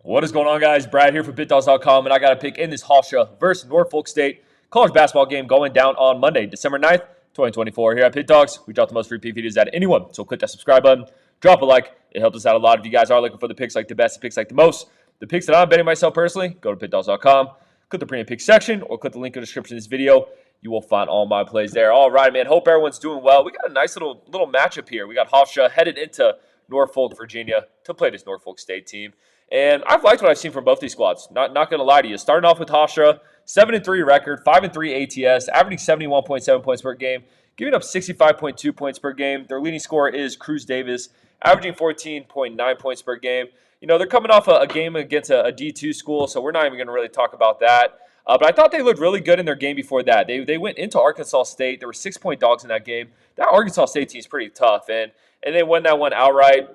What is going on, guys? Brad here for Pickdawgz.com, and I got a pick in this Hofstra versus Norfolk State college basketball game going down on Monday, December 9th, 2024. Here at Pickdawgz, we drop the most free pick videos at anyone. So click that subscribe button, drop a like. It helps us out a lot if you guys are looking for the picks like the best, the picks like the most. The picks that I'm betting myself personally, go to Pickdawgz.com, click the premium pick section, or click the link in the description of this video. You will find all my plays there. All right, man. Hope everyone's doing well. We got a nice little matchup here. We got Hofstra headed into Norfolk, Virginia to play this Norfolk State team. And I've liked what I've seen from both these squads. Not going to lie to you. Starting off with Hofstra, 7-3 record, 5-3 ATS, averaging 71.7 points per game, giving up 65.2 points per game. Their leading scorer is Cruz Davis, averaging 14.9 points per game. You know, they're coming off a game against a D2 school, so we're not even going to really talk about that. But I thought they looked really good in their game before that. They went into Arkansas State. There were 6-point dogs in that game. That Arkansas State team is pretty tough, and they won that one outright.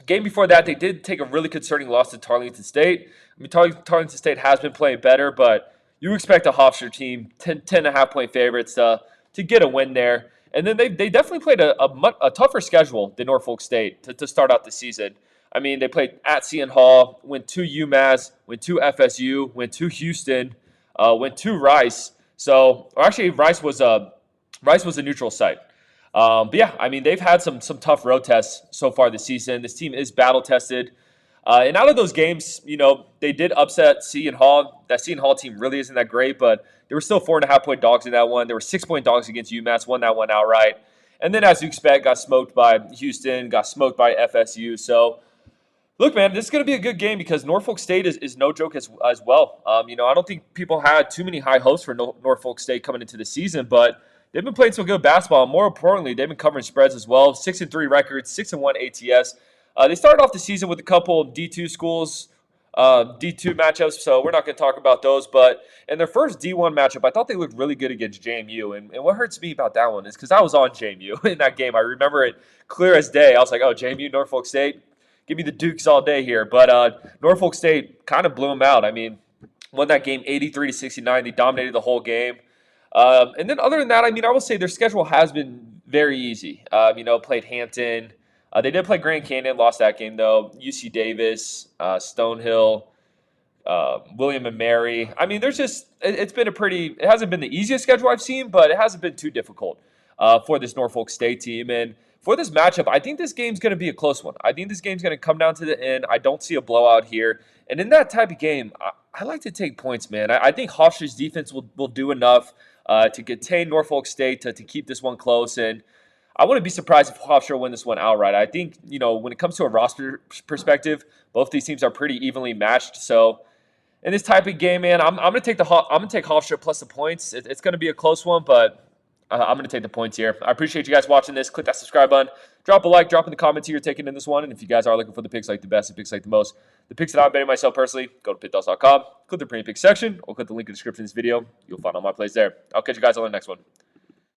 Game before that, they did take a really concerning loss to Tarleton State. I mean, Tarleton State has been playing better, but you expect a Hofstra team, 10.5-point favorites, to get a win there. And then they definitely played a tougher schedule than Norfolk State to start out the season. I mean, they played at Seton Hall, went to UMass, went to FSU, went to Houston, went to Rice. So, or actually, Rice was a neutral site. But yeah, I mean, they've had some tough road tests so far this season. This team is battle tested. And out of those games, you know, they did upset Seton Hall. That Seton Hall team really isn't that great, but there were still 4.5-point dogs in that one. There were 6-point dogs against UMass, won that one outright. And then, as you expect, got smoked by Houston, got smoked by FSU. So, look, man, this is going to be a good game because Norfolk State is no joke as well. You know, I don't think people had too many high hopes for Norfolk State coming into the season, but they've been playing some good basketball. More importantly, they've been covering spreads as well. 6-3 records, 6-1 ATS. They started off the season with a couple of D2 schools, D2 matchups, so we're not going to talk about those. But in their first D1 matchup, I thought they looked really good against JMU. And what hurts me about that one is because I was on JMU in that game. I remember it clear as day. I was like, oh, JMU, Norfolk State, give me the Dukes all day here. But Norfolk State kind of blew them out. I mean, won that game 83-69. They dominated the whole game. And then other than that, I mean, I will say their schedule has been very easy. You know, played Hampton. They did play Grand Canyon, lost that game, though. UC Davis, Stonehill, William and Mary. I mean, it's been it hasn't been the easiest schedule I've seen, but it hasn't been too difficult for this Norfolk State team. And for this matchup, I think this game's going to be a close one. I think this game's going to come down to the end. I don't see a blowout here. And in that type of game, I like to take points, man. I think Hofstra's defense will do enough to contain Norfolk State to keep this one close. And I wouldn't be surprised if Hofstra win this one outright. I think, you know, when it comes to a roster perspective, both these teams are pretty evenly matched. So in this type of game, man, I'm going to take Hofstra plus the points. It's going to be a close one, but I'm going to take the points here. I appreciate you guys watching this. Click that subscribe button. Drop a like. Drop in the comments who you're taking in this one. And if you guys are looking for the picks like the best, the picks like the most, the picks that I'm betting myself personally, go to Pickdawgz.com. Click the premium pick section or click the link in the description of this video. You'll find all my plays there. I'll catch you guys on the next one.